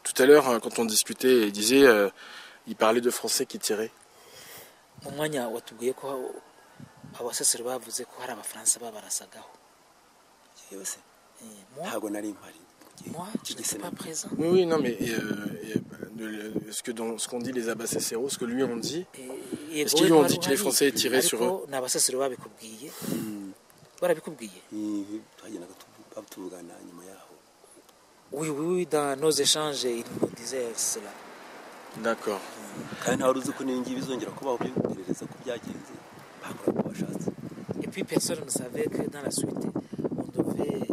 Tout à l'heure, quand on discutait, il disait, il parlait de Français qui tiraient. mu mwanya watubwiye ko abasesero bavuze ko hari abafaransa babarasagaho. Yewe se ntago nari mpari. Moi, je n'étais pas présent. Oui, oui, non, mais ce qu'on dit les Abacesseros, ce que lui on dit, est-ce qu'ils lui ont dit que les Français tiraient sur eux? N'abasesero babikubwiye. Barabikubwiye. Twagendaga tuvugana nyuma yaho. Oui, oui, dans nos échanges, ils nous disaient cela. D'accord. Kandi ntawe uzi ko n'ingi bizongera kubaho by'iperereza ko byagenze bakora ko bashatse. Et puis personne ne savait que dans la suite, on devait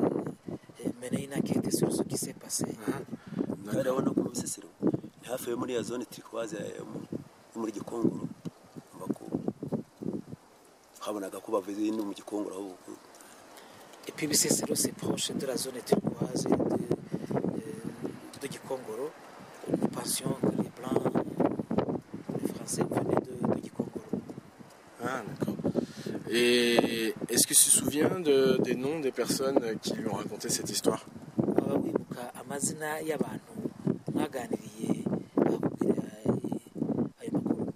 mener une enquête sur ce qui s'est passé. Kandi abona ko Bisesero ni hafi yo muri ya zone turquoise muri Gikongoro bako habonaga ko bavuze no mu Gikongoro aho. Et puis Bisesero c'est proche de la zone turquoise de Gikongoro. Nous pensions que les Blancs, les Français venaient de Gikongoro. Ah, d'accord. Et est-ce que tu te souviens des noms des personnes qui lui ont raconté cette histoire? Wibuka amazina y'abantu mwaganiriye bakubwira ayo makuru.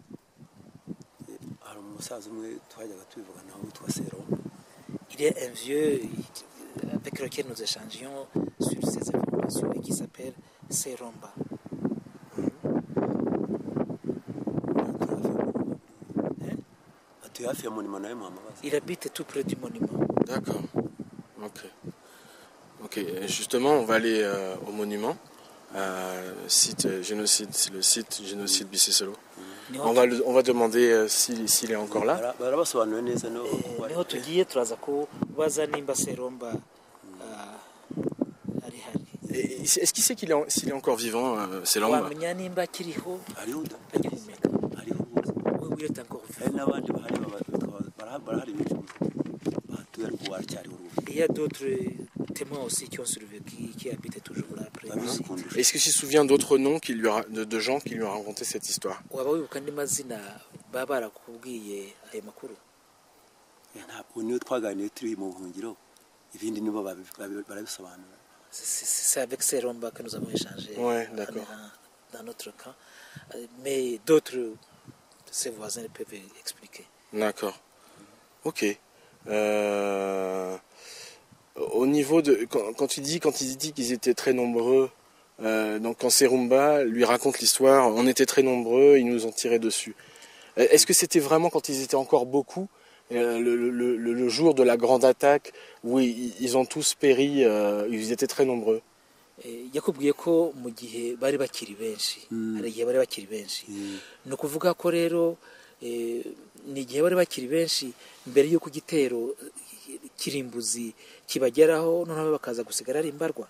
Hari umusaza umwe twajyaga tubivuga nawe witwa Seromba. Il y a un vieux avec lequel nous échangions sur ces informations et qui s'appelle Seromba. Il habite tout près du monument. D'accord. Ok. Ok. Et justement, on va aller au monument, site génocide, c'est le site génocide Bisesero. On va demander s'il est encore là. Niho tugiye turaza kubaza nimba Seromba ari hari. Est-ce qu'il sait s'il est encore vivant, Seromba? Wamenya nimba akiriho agihumeka. Oui, il est encore vivant. Il y a d'autres témoins aussi qui ont survécu, qui habitent toujours là après. Est-ce que tu te souviens d'autres noms de gens qui lui ont raconté cette histoire? Waba wibuka andi mazina baba barakubwiye ayo makuru? Ntabwo niyo twaganiye turi mu buhungiro ibindi nibo barabisobanura. C'est avec Seromba que nous avons échangé. Ouais, d'accord. Dans notre camp. Mais d'autres de ses voisins peuvent expliquer. D'accord. Ok. Au niveau de quand il dit qu'ils étaient très nombreux, donc quand Seromba lui raconte l'histoire, on était très nombreux, ils nous ont tiré dessus. Est-ce que c'était vraiment quand ils étaient encore beaucoup, le jour de la grande attaque où ils ont tous péri, ils étaient très nombreux? Yakubwiye ko mu gihe bari bakiri benshi, hari igihe bari bakiri benshi. No kuvuga ko rero ni igihe bari bakiri benshi mbere y'uko igitero kirimbuzi kibageraho noneho bakaza gusigara ari imbarwa.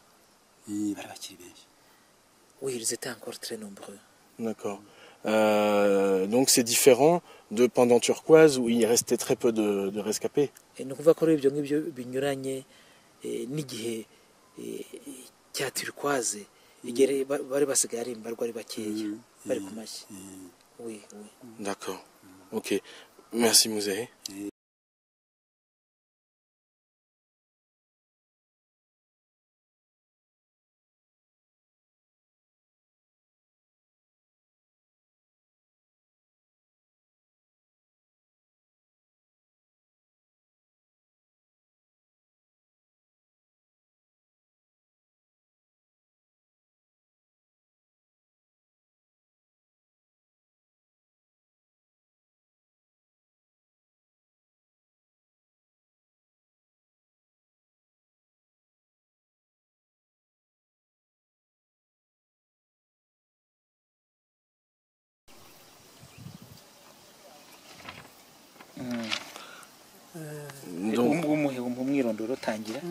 Bari bakiri benshi. Oui, ils étaient encore très nombreux. D'accord. Donc c'est différent de pendant Turquoise où il restait très peu de rescapés. No kuvuga ko ibyo ngibyo binyuranye n'igihe cya Turquoise igere bari basigaye ari imbarwa ari bakeya bari ku mashyi. Oui, oui. D'accord. Ok. Merci Muzehe. Donc umwirondoro tangira.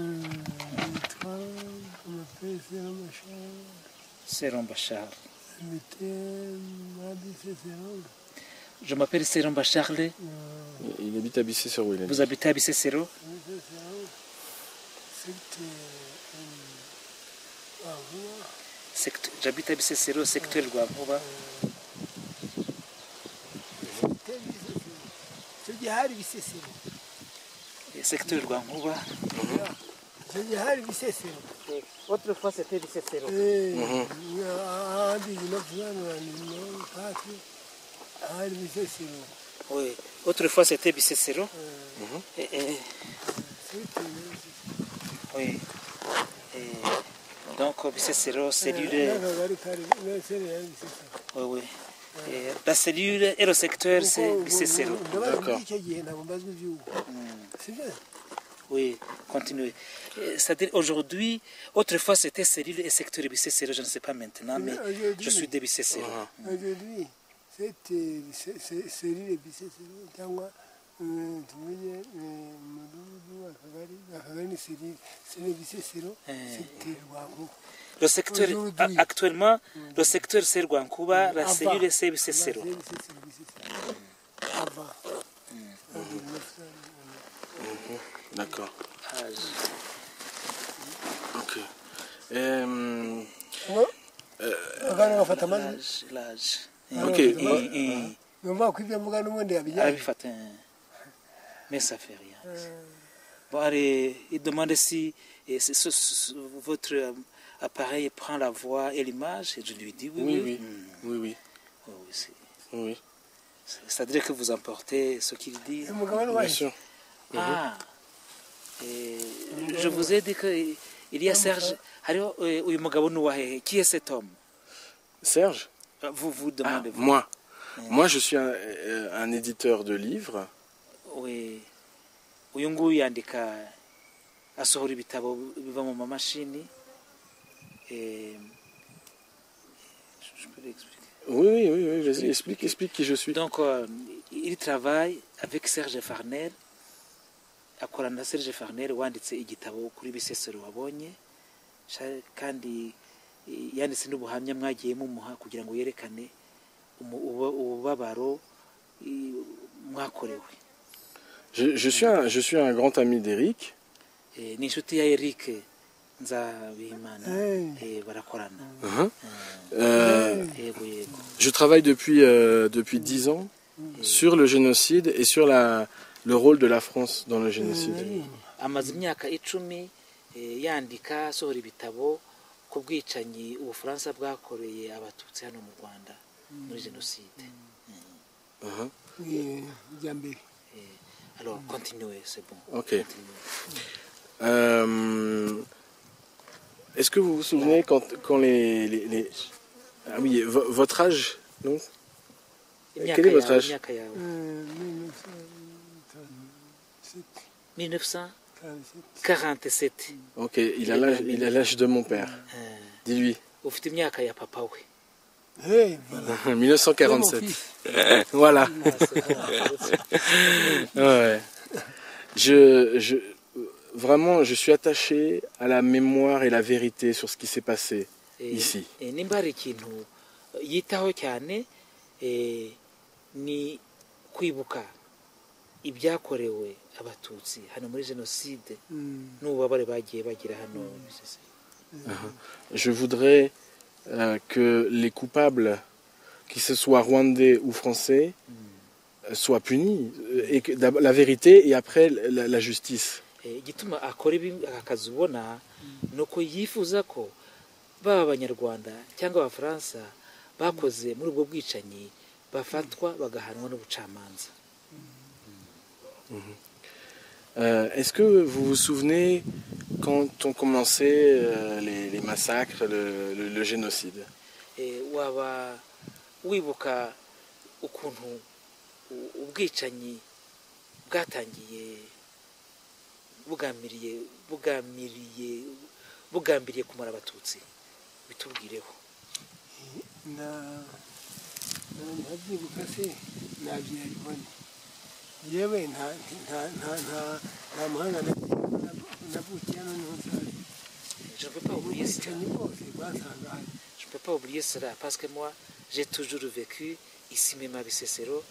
Seromba Charles. Je m'appelle Seromba Charles. Il habite à Bisesero. Vous habitez à Bisesero? J'habite à Bisesero, secteur Rwankuba. Secteur Rwankuba. icyo gihe hari bisesero autrefois c'était Bisesero. ahandi no kuzanuranira hafi hari bisesero Oui, autrefois c'était Bisesero. Oui. Donc Bisesero, cellule. n'akagari kari n'isere yari bisesero Oui, oui. La cellule et le secteur, c'est Bisesero. ndabaza muri icyo gihe ntabwo mbazwa iby'ubu sibyo Oui, continuez. C'est-à-dire aujourd'hui, autrefois c'était cellule et secteur Bisesero, je ne sais pas maintenant, mais je suis de Bisesero. aujourd'hui serire bisesero cyangwa tumenye umudugudu akagari ni serire bisesero secteur Rwankuba. Le secteur, actuellement, le secteur c'est Rwankuba, la cellule c'est Bisesero. D'accord. Ok. L'âge. Ok. Numva ko ibyo mvuga n'ubundi yabijyanye Arabifata. Mais ça fait rien. Bon, allez, il demande si votre appareil prend la voix et l'image, et je lui dis oui. Oui. Oui, Oui. c'est-à-dire que vous emportez ce qu'il dit. umugabane Bien wayo sûr. Ah, je vous ai dit qu'il y a Serge. Alors, uyu mugabo ni uwahehe? Qui est cet homme? Serge? Vous demandez. Moi. Moi, je suis un éditeur de livres. Oui. Uyu nguyu yandika asohora ibitabo biva mu mamashini. Je peux l'expliquer. Oui, vas-y, explique qui je suis. Donc, il travaille avec Serge Farnel. Akorana na Serge Farnel wanditse igitabo kuri Bisesero wabonye. Kandi yanditse n'ubuhamya mwagiye mumuha kugira ngo yerekane ububabaro mwakorewe. Je suis un grand ami d'Eric. Ni inshuti ya Eric Nzabimana. Barakorana. Je travaille depuis 10 ans sur le génocide et sur le rôle de la France dans le génocide. Amaze imyaka 10 yandika asohora ibitabo ku bwicanyi Ubufaransa bwakoreye abatutsi hano mu Rwanda muri génocide. Alors, continuez, c'est bon. Ok. Est-ce que vous vous souvenez quand les... Ah oui, votre âge, non? Quel est votre âge? 1947. Ok, il a l'âge de mon père. Dis-lui. Ufite imyaka ya papa we. 1947. Voilà. Ouais. Vraiment, je suis attaché à la mémoire et la vérité sur ce qui s'est passé ici. Nimba hari ikintu yitaho cyane ni kwibuka ibyakorewe abatutsi hano muri génocide n'ububabare bagiye bagira hano. Je voudrais que les coupables, qu'ils se soient rwandais ou français, soient punis. Et que, la vérité et après la justice. Igituma akora akazi ubona nuko yifuza ko baba abanyarwanda cyangwa abafaransa bakoze muri ubwo bwicanyi bafatwa bagahanwa n'ubucamanza. Est-ce que vous vous souvenez quand on commençait les massacres, le génocide? Waba wibuka ukuntu ubwicanyi bwatangiye bugambiriye kumara abatutsi? Bitubwireho. ntabyibuka se nabyibone yewe nta muhanga navukiye noneho nsazi. Je ne peux pas oublier cela. Je ne peux pas oublier cela parce que moi, j'ai toujours vécu ici même à Bisesero.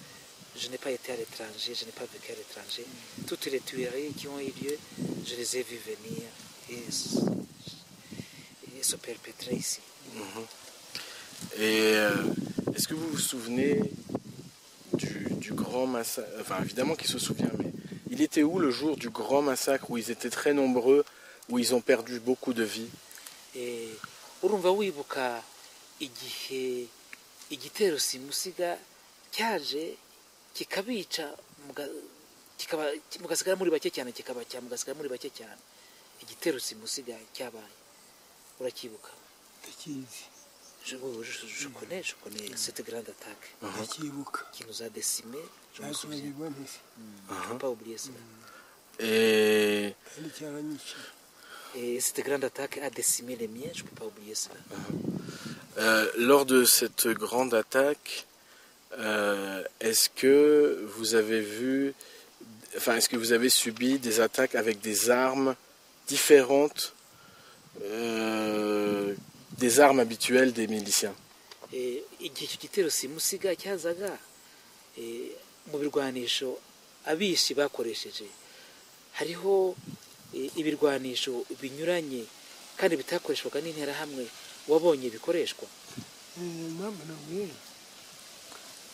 Je n'ai pas été à l'étranger, je n'ai pas vécu à l'étranger. Toutes les tueries qui ont eu lieu, je les ai vues venir et se perpétrer ici. Et est-ce que vous vous souvenez du grand massacre? Enfin, évidemment qu'il se souvient, mais il était où le jour du grand massacre où ils étaient très nombreux où ils ont perdu beaucoup de vies. urumva wibuka igihe igitero simusiga cyaje kikabica mugasigara muri bake cyane mugasigara muri bake cyane igitero simusiga cyabaye urakibuka ndakizi je connais cette grande attaque ndakibuka qui nous a décimés je me souviens je pas oublier ça Et cette grande attaque a décimé les miens, je ne peux pas oublier ça. Lors de cette grande attaque, est-ce que vous avez est-ce que vous avez subi des attaques avec des armes différentes des armes habituelles des miliciens? Igihe icyo gitero simusiga cyazaga mu birwanisho abishi bakoresheje hariho ibirwanisho binyuranye kandi bitakoreshwaga n'interahamwe wabonye bikoreshwa. Mama nawe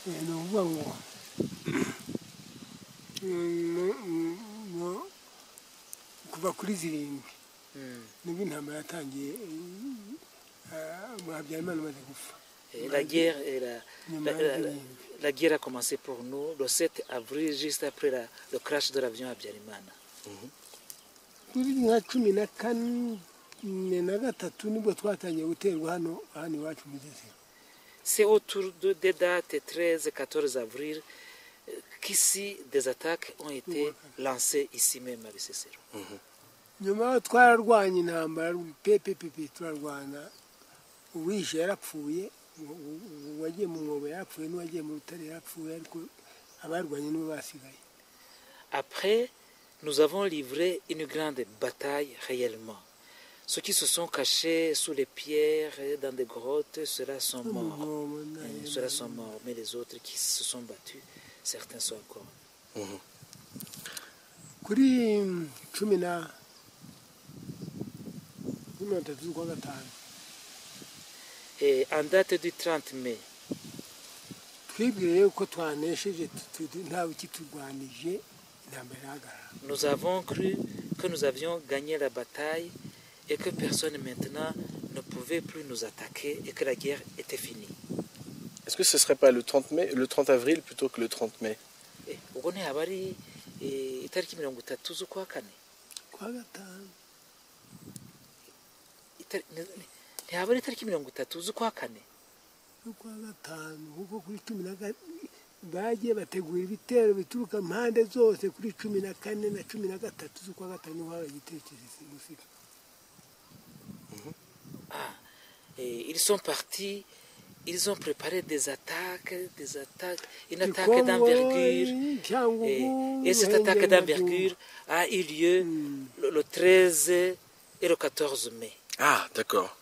ni ukuvuga ngo kuva kuri zirindwi nibwo intambara yatangiye Habyarimana amaze gupfa. La guerre a commencé pour nous le 7 avril juste après le crash de l'avion Habyarimana. Kuri nka 14 na gatatu nibwo twatangiye guterwa hano iwacu mu Gisesero. C'est autour des dates 13 et 14 avril qu'ici des attaques ont été lancées ici même à Gisesero. Nyuma twararwanye intambara pepe turarwana uwishe yarapfuye wagiye mu mwobo yarapfuye n'uwagiye mu rutare yarapfuye ariko abarwanye nibo basigaye. Après nous avons livré une grande bataille réellement. Ceux qui se sont cachés sous les pierres dans des grottes, ceux-là sont morts. Ceux-là sont morts, mais les autres qui se sont battus, certains sont encore. Kuri 13 Et en date du 30 mai, nous avons cru que nous avions gagné la bataille et que personne maintenant ne pouvait plus nous attaquer et que la guerre était finie. Est-ce que ce ne serait pas le 30 avril plutôt que le 30 mai? ntihaba itariki 30 z'ukwa kane ukwa gatanu kuko kuri 10 bagiye bategura ibitero bituruka impande zose kuri 14 na 13 z'ukwa gatanu habaye igitekerezo musika. Ils sont partis, ils ont préparé des attaques, une attaque d'envergure. Et cette attaque d'envergure a eu lieu le 13 et le 14 mai. Ah, d'accord.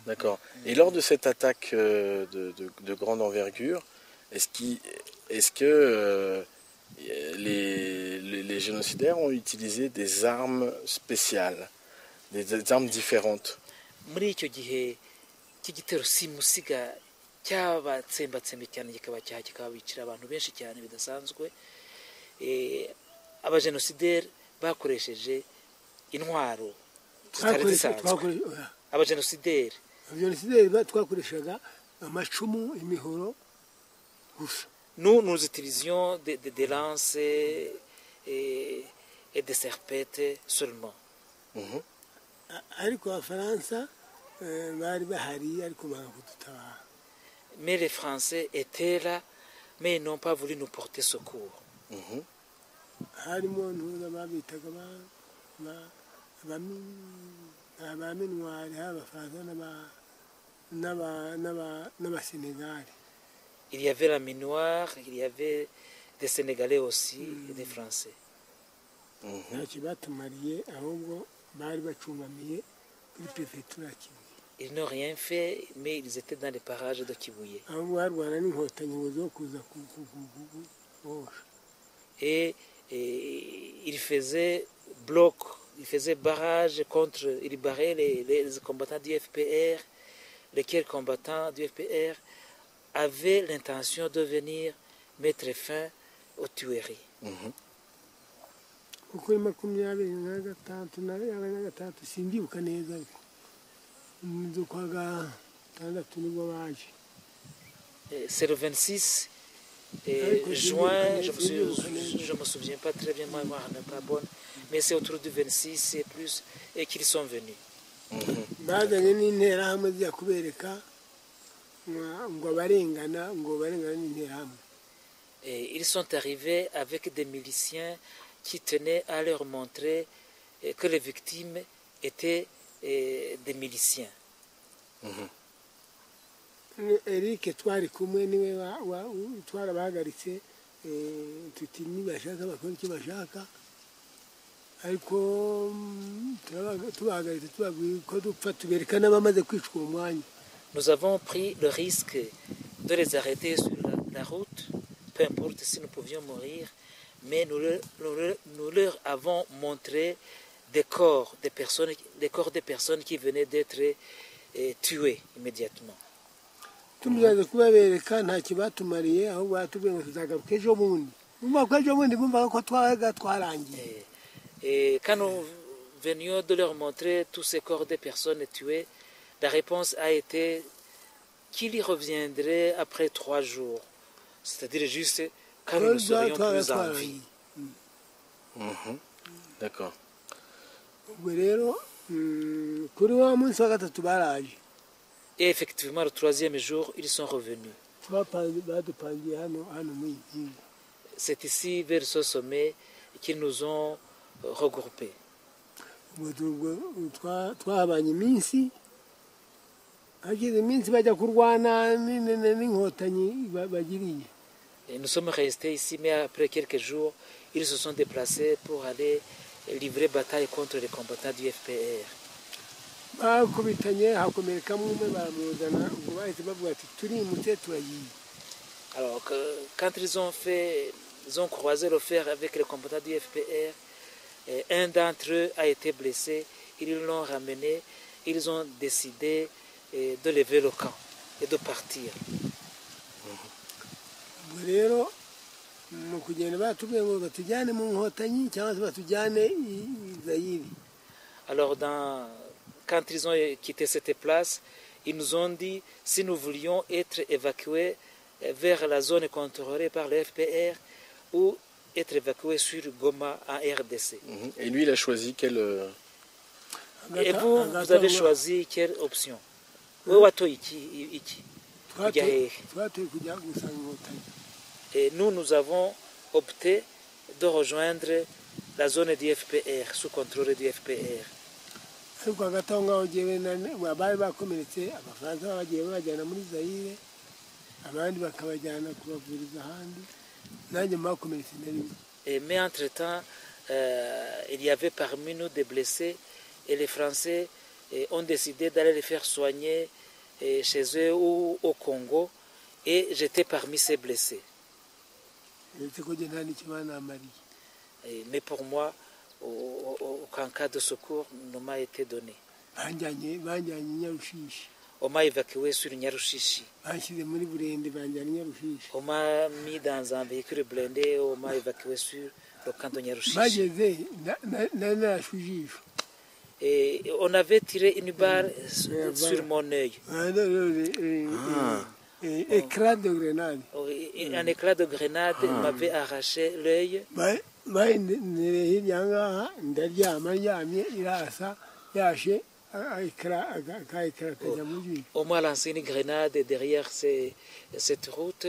D'accord. Et lors de cette attaque de grande envergure, est-ce que les génocidaires ont utilisé des armes spéciales, des armes différentes? Muri icyo gihe cy'igitero simusiga cyabatsembatsembe cyane kikabicira abantu benshi cyane bidasanzwe, abagenosideri bakoresheje intwaro zitari zisanzwe. Abagenosideri twakoreshaga amacumu imihoro gusa. Nous utilisions des lances et des serpettes seulement. Ariko abafaransa bari bahari ariko banga kudutabara. Mais les Français étaient là, mais ils n'ont pas voulu nous porter secours. Harimo ntuza babitaga abamenwari abafaransa n'abasénégal. Il y avait la minoire, il y avait des Sénégalais aussi et des Français. Ntacyo batumariye ahubwo bari bacungamiye kuri prefecture ya Kibuye. Ils n'ont rien fait, mais ils étaient dans les parages de Kibuye. Ahubwo barwana n'inkotanyi zo kuza et ils faisaient bloc, ils faisaient barrage contre, ils barraient les combattants du FPR, lesquels combattants du FPR avaient l'intention de venir mettre fin aux tueries. kuri 26 simbyibuka neza ariko mu z'ukwa gatandatu nibwo baje. C'est le 26 juin, je me souviens pas très bien, ma mémoire n'est pas bonne, mais c'est autour du 26 et plus et qu'ils sont venus. Bazanye n'interahamwe zijya kubereka ngo barengana n'interahamwe. Et ils sont arrivés avec des miliciens qui tenaient à leur montrer que les victimes étaient des miliciens. Eric twari kumwe niwe twarabahagaritse tuti nibashaka bakora icyo bashaka ariko tubahagaritse tubabwira ko dupfa tubereka n'abamaze kwicwa uwo mwanya. Nous avons pris le risque de les arrêter sur la route, peu importe si nous pouvions mourir, mais nous leur avons montré des corps des personnes qui venaient d'être tuées immédiatement. Tumaze kubabereka nta kibatumariye aho batubwiye ngo tuzagaruka ejo bundi. Bumvaga ko twarangiye. Et quand nous venions de leur montrer tous ces corps des personnes tuées, la réponse a été qu'il y reviendrait après 3 jours. C'est-à-dire juste quand nous ne serions plus en vie. D'accord. Et effectivement, le 3e jour, ils sont revenus. C'est ici, vers ce sommet, qu'ils nous ont regroupés. Et nous sommes restés ici, mais après quelques jours, ils se sont déplacés pour aller livrer bataille contre les combattants du FPR. Alors, quand ils ont croisé le fer avec les combattants du FPR, un d'entre eux a été blessé, ils l'ont ramené, ils ont décidé de lever le camp et de partir. Alors, quand ils ont quitté cette place, ils nous ont dit si nous voulions être évacués vers la zone contrôlée par le FPR ou être évacués sur Goma en RDC. Et lui, il a choisi quelle... Et vous avez choisi quelle option? Et nous avons opté de rejoindre la zone du FPR, sous contrôle du FPR. Mais entre-temps, il y avait parmi nous des blessés et les Français ont décidé d'aller les faire soigner chez eux ou au Congo et j'étais parmi ces blessés. Mais pour moi, aucun cas de secours ne m'a été donné. On m'a évacué sur Nyarushishi. On m'a mis dans un véhicule blindé, on m'a évacué sur le camp de Nyarushishi. Et on avait tiré une barre sur mon œil. Éclat de grenade. Un éclat de grenade m'avait arraché l'œil. On m'a lancé une grenade derrière cette route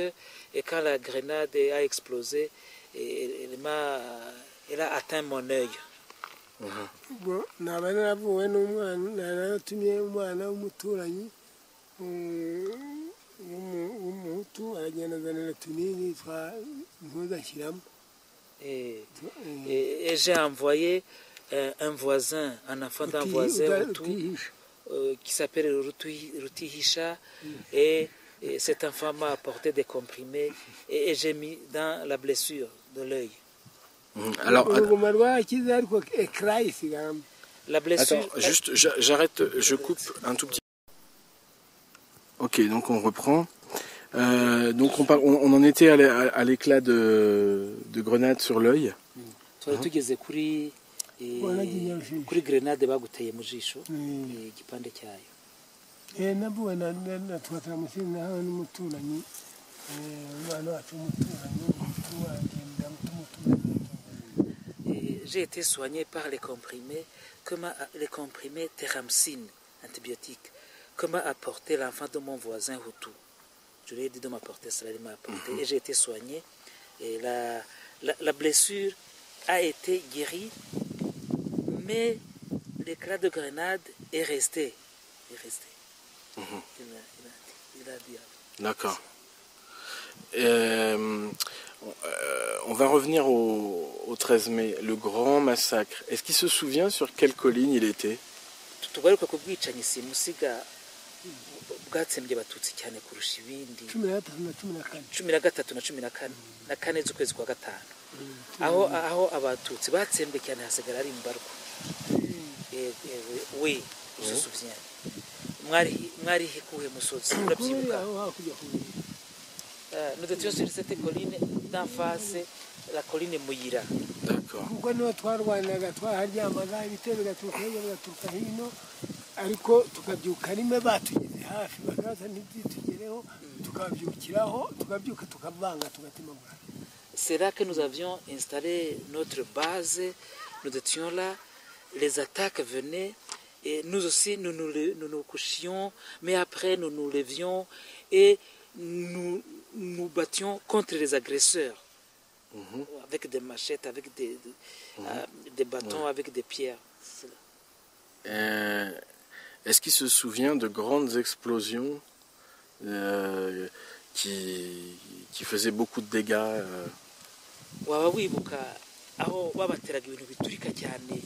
et quand la grenade a explosé, elle a atteint mon œil. Et j'ai envoyé un voisin, un enfant d'un voisin qui s'appelle Rutihisha et cet enfant m'a apporté des comprimés et j'ai mis dans la blessure de l'œil. Alors, la blessure... Attends, juste, j'arrête, je coupe un tout petit. Ok, donc on reprend. Donc on en était à l'éclat de grenade sur l'œil. twari tugeze kuri Wanagiye ujisho. kuri grenade baguteye mu jisho igipande cyayo nabuwe na twataramusizi nahawe n'umuturanyi umwana wacu w'umuturanyi wagenda umuturanyi. J'ai été soigné par les comprimés Teramcine antibiotiques que m'a apporté l'enfant de mon voisin Hutu. Je lui ai dit de m'apporter cela, il m'a apporté et j'ai été soigné. Et la blessure a été guérie, mais l'éclat de grenade est resté. Il a dit. D'accord. On va revenir au 13 mai, le grand massacre. Est-ce qu'il se souvient sur quelle colline il était? tugaruka ku bwicanyi simusiga bwatsembye abatutsi cyane kurusha ibindi 13 na 14 z'ukwezi kwa gatanu aho abatutsi batsembye cyane hasigara ari imbarwa we je me souviens mwari hikuye musozi urabyibuka nous étions sur cette colline d'en face la colline Muyira. D'accord. Kuko niho twarwanaga twaharyamaga ibitero bigaturuka hirya bigaturuka hino ariko tukabyuka rimwe batugeze hafi bakaza ntitugereho tukabyukiraho tukabyuka tukavanga tugatemagura. C'est là que nous avions installé notre base, nous étions là, les attaques venaient et nous aussi nous nous couchions, mais après nous nous levions et nous nous battions contre les agresseurs. Avec des machettes, avec des bâtons, avec des pierres. Est-ce qu'il se souvient de grandes explosions qui faisaient beaucoup de dégâts waba wibuka aho babateraga ibintu biturika cyane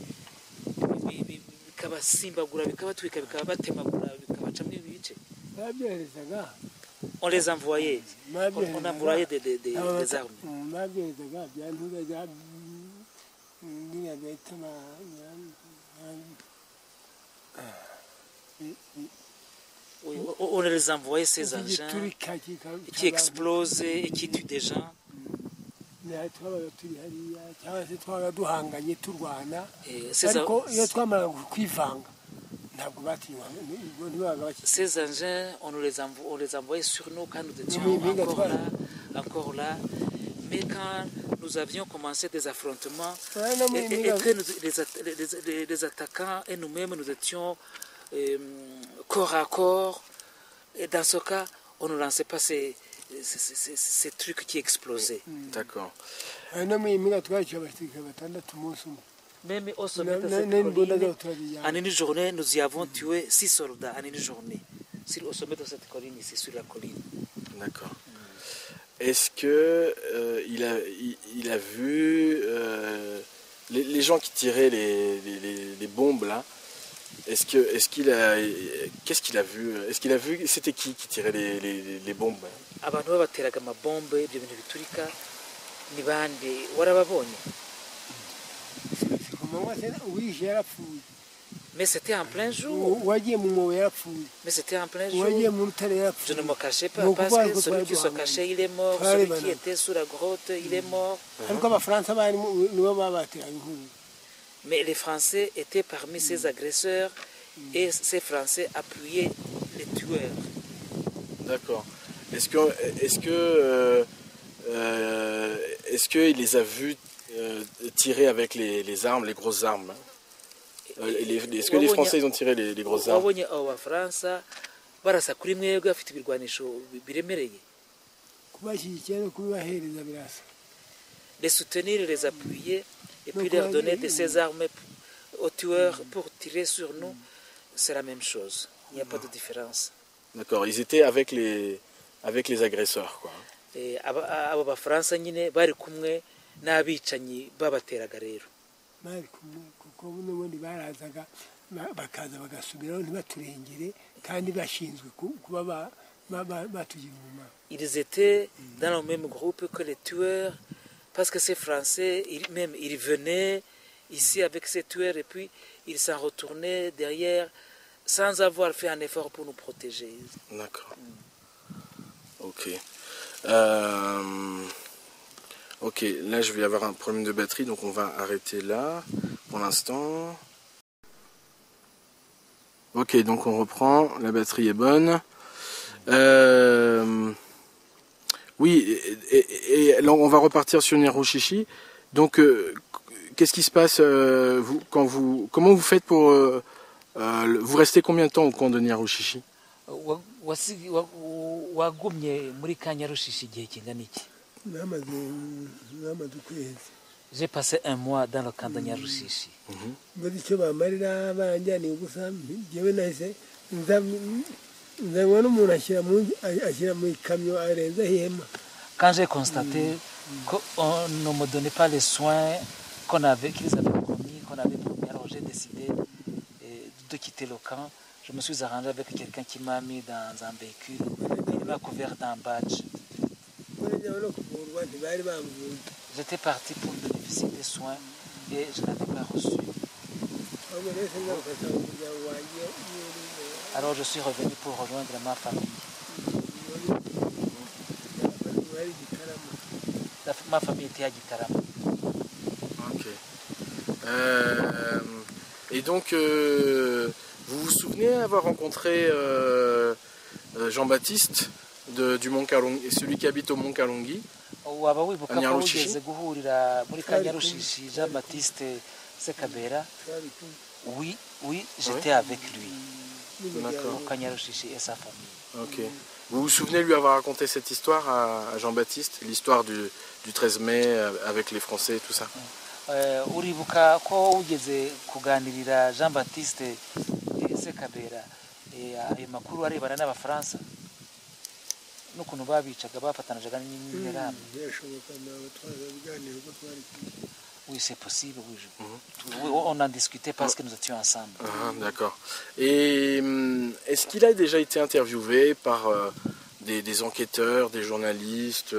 bikabasimbagura bikabatwika bikabatemagura bikabacamo ibice? On les envoyait. On envoyait des armes. Oui, on les envoyait ces engins qui explosent et qui tuent des gens. Ces engins, on les envoyait sur nous quand nous étions encore là. Mais quand nous avions commencé des affrontements et que les attaquants et nous-mêmes nous étions corps à corps, et dans ce cas, on ne lançait pas ces trucs qui explosaient. D'accord. Même au sommet de cette colline, en une journée, nous y avons tué 6 soldats, en une journée. Au sommet de cette colline, ici, sur la colline. D'accord. Est-ce que il a vu les gens qui tiraient les bombes là? Qu'est-ce qu'il a vu? Est-ce qu'il a vu c'était qui tirait les bombes? Abantu babateraga amabombe ibyo bintu biturika ni bande warababonye? Mais c'était en plein jour. Mais c'était en plein jour. Je ne me cachais pas parce que celui qui se cachait, il est mort. Celui qui était sous la grotte, il est mort. Mais les Français étaient parmi ces agresseurs et ces Français appuyaient les tueurs. D'accord. Est-ce qu'il les a vus tirer avec les armes, les grosses armes? Est-ce que les Français ils ont tiré les grosses armes? Les soutenir, les appuyer et puis leur donner de ces armes aux tueurs pour tirer sur nous, c'est la même chose. Il n'y a pas de différence. D'accord, ils étaient avec les agresseurs, quoi. Et abo bafaransa nyine bari kumwe n'abicanyi babateraga rero. Kuko n'ubundi barazaga bakaza bagasubiraho ntibaturengere kandi bashinzwe kuba batugira inyuma. Ils étaient dans le même groupe que les tueurs parce que ces Français ils venaient ici avec ces tueurs et puis ils s'en retournaient derrière sans avoir fait un effort pour nous protéger. D'accord. Ok. Ok. Ok, là je vais avoir un problème de batterie, donc on va arrêter là pour l'instant. Ok, donc on reprend, la batterie est bonne. Oui, et là on va repartir sur Nyarushishi. Donc, qu'est-ce qui se passe comment vous faites pour... vous restez combien de temps au camp de Nyarushishi? wagumye muri Kanyarushishi igihe kingana iki? n'amaze ukwezi. J'ai passé un mois dans le camp de Nyarushishi. mbaze icyo bamarira banjyaniye ubusa njyewe nahise nzanywa n'umuntu ashyira mu ikamyo arenza ihema. Quand j'ai constaté qu'on ne me donnait pas les soins qu'ils avaient promis, qu'on avait promis, alors j'ai décidé de quitter le camp. Je me suis arrangé avec quelqu'un qui m'a mis dans un véhicule, il m'a couvert d'un badge. J'étais parti pour bénéficier des soins et je n'avais pas reçu. Alors je suis revenu pour rejoindre ma famille. Ma famille était à Gitarama. Ok. Et donc, vous vous souvenez avoir rencontré Jean-Baptiste du Mont Kalongi, celui qui habite au Mont Kalongi? Waba wibuka ko ugeze guhurira muri Kanyarushishi Jean-Baptiste Sekabera? Oui, j'étais avec lui. D'accord. Kanyarushishi et sa famille. Ok. Vous vous souvenez lui avoir raconté cette histoire à Jean-Baptiste, l'histoire du 13 mai avec les Français et tout ça? Uribuka ko ugeze kuganirira Jean-Baptiste Sekabera ayo makuru arebana n'Abafaransa n'ukuntu babicaga bafatanajaga n'interahamwe? Oui, c'est possible, oui. On en discutait parce que nous étions ensemble. D'accord. Et est-ce qu'il a déjà été interviewé par des enquêteurs, des journalistes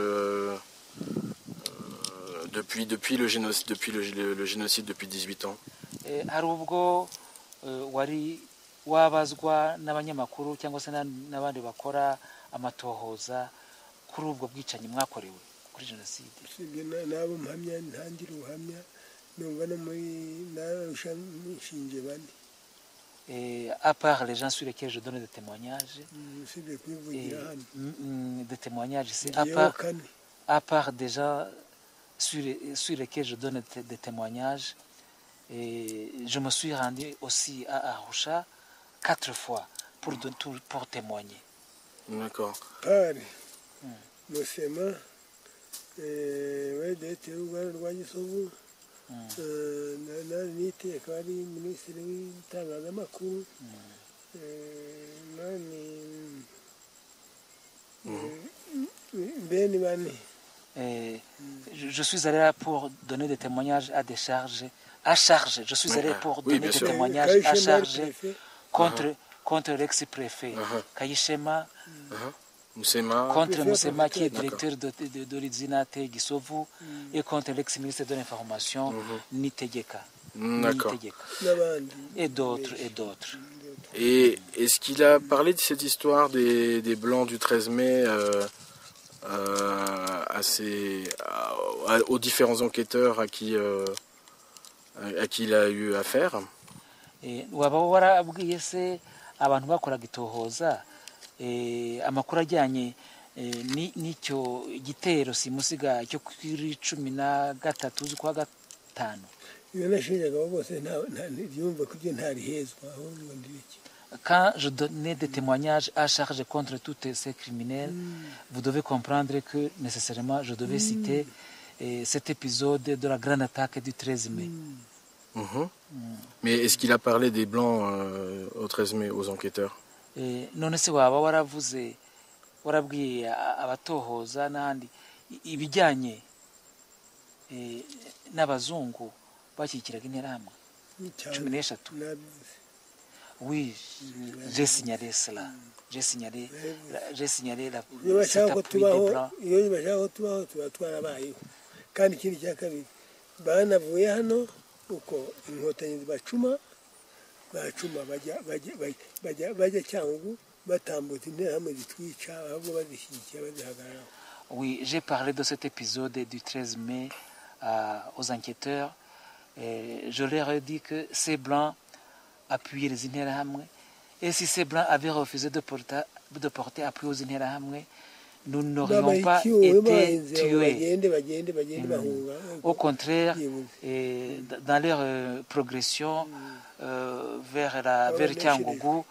depuis le génocide depuis 18 ans? Hari ubwo wari wabazwa n'abanyamakuru cyangwa se n'abandi bakora amatohoza kuri ubwo bwicanyi mwakorewe kuri jenoside? nabo mpamya ntangira ubuhamya numva no muri narushinje bane. À part les gens sur lesquels je donne des témoignages, des témoignages ici, à part des gens sur lesquels je donne des témoignages, et je me suis rendu aussi à Arusha 4 fois pour témoigner. D'accord. Pari Musema wedete urwara rwa Gisovu n'iteka ari minisitiri w'itangazamakuru bene bane. Je suis allé là pour donner des témoignages à charge. Je suis allé pour donner des témoignages à charge contre l'ex-préfet Kayishema, contre Musema qui est directeur de l'Idzinate Gisovu et contre l'ex-ministre de l'Information Nitegeka. Et d'autres. Et est-ce qu'il a parlé de cette histoire des Blancs du 13 mai aux différents enquêteurs à qui il a eu affaire? Waba warabwiye se abantu bakoraga itohoza amakuru ajyanye n'icyo gitero simusiga cyo kuri 13 z'ukwa gatanu? Iyo nashinjaga bose ntibyumva ko ntari hezwa ahubwo ndibiki. Quand je donnais des témoignages à charge contre tous ces criminels, vous devez comprendre que nécessairement je devais citer cet épisode de la grande attaque du 13 mai. Mais est-ce qu'il a parlé des Blancs au 13 mai aux enquêteurs? None se waba warabwiye abatohoza n'ahandi ibijyanye n'abazungu bashyikiraga interahamwe 13? Oui, j'ai signalé cela. J'ai signalé cette appui des Blancs. Iyo bashaka tubaho tuba twarabayeho. Kandi ikindi cya kabiri banavuye hano uko inkotanyi bacuma bajya Cyangugu batambutse interahamwe zitwica ahubwo bazishyigikira bazihagararaho. Oui, j'ai parlé de cet épisode du 13 mai aux enquêteurs. Et je leur ai dit que ces Blancs appuyaient les Interahamwe. Et si ces Blancs avaient refusé de porter appui aux Interahamwe, nous n'aurions pas été tués. Au contraire, dans leur progression vers Cyangugu,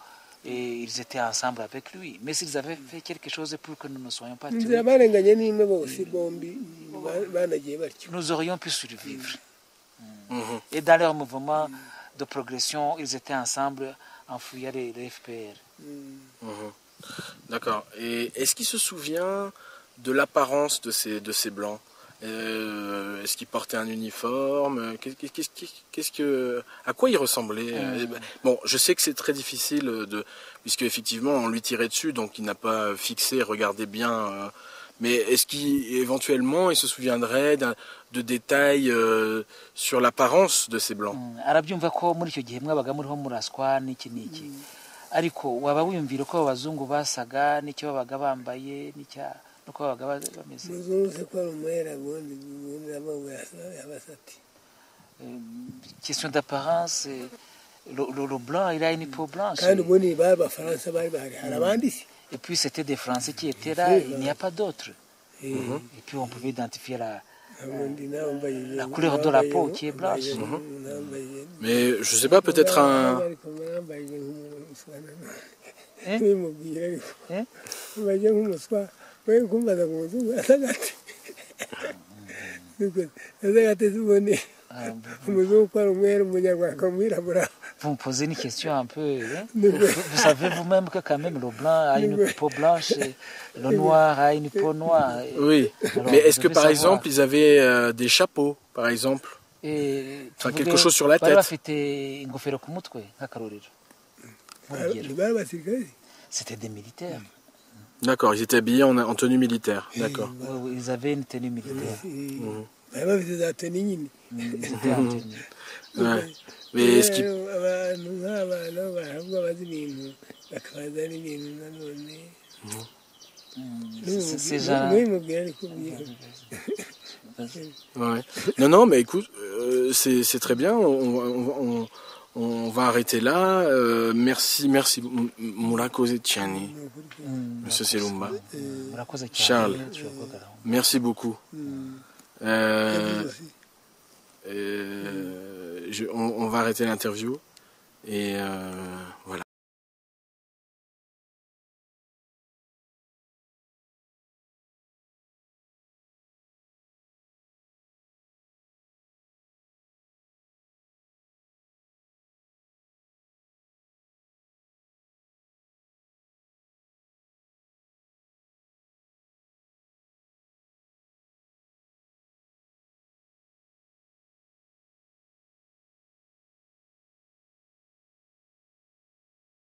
et ils étaient ensemble avec lui. Mais s'ils avaient fait quelque chose pour que nous ne soyons pas tués, nous aurions pu survivre. Et dans leur mouvement de progression, ils étaient ensemble en fouillant les FPR. D'accord. Et est-ce qu'il se souvient de l'apparence de ces blancs? Est-ce qu'ils portaient un uniforme? À quoi ils ressemblaient? Bon, je sais que c'est très difficile puisque effectivement on lui tirait dessus, donc il n'a pas fixé, regardé bien. Mais est-ce qu'éventuellement il se souviendrait de détails sur l'apparence de ces blancs? Arabyumva ko muri icyo gihe mwabaga muriho muraswa n'iki n'iki, ariko waba wiyumvira ko abazungu basaga n'icyo babaga bambaye nuko babaga bameze? Question d'apparence, le blanc, il a une peau blanche. Et puis c'était des Français qui étaient là, il n'y a pas d'autres. Et puis on pouvait identifier la couleur de la peau qui est blanche. Mais je sais pas, peut-être un... Vous me posez une question un peu... Vous savez vous-même que quand même le blanc a une peau blanche, et le noir a une peau noire. Oui, alors, mais est-ce que par exemple ils avaient des chapeaux, par exemple? Enfin, quelque chose sur la tête? C'était des militaires. D'accord, ils étaient habillés en tenue militaire. D'accord. Oui, ils avaient une tenue militaire. Ils étaient en tenue. Ouais. Mais est-ce qu'ils... Ces gens... Ouais. Non, mais écoute, c'est très bien. On va arrêter là. Merci, Murakoze Tchani, Monsieur Selumba. Charles, merci beaucoup. On va arrêter l'interview et voilà.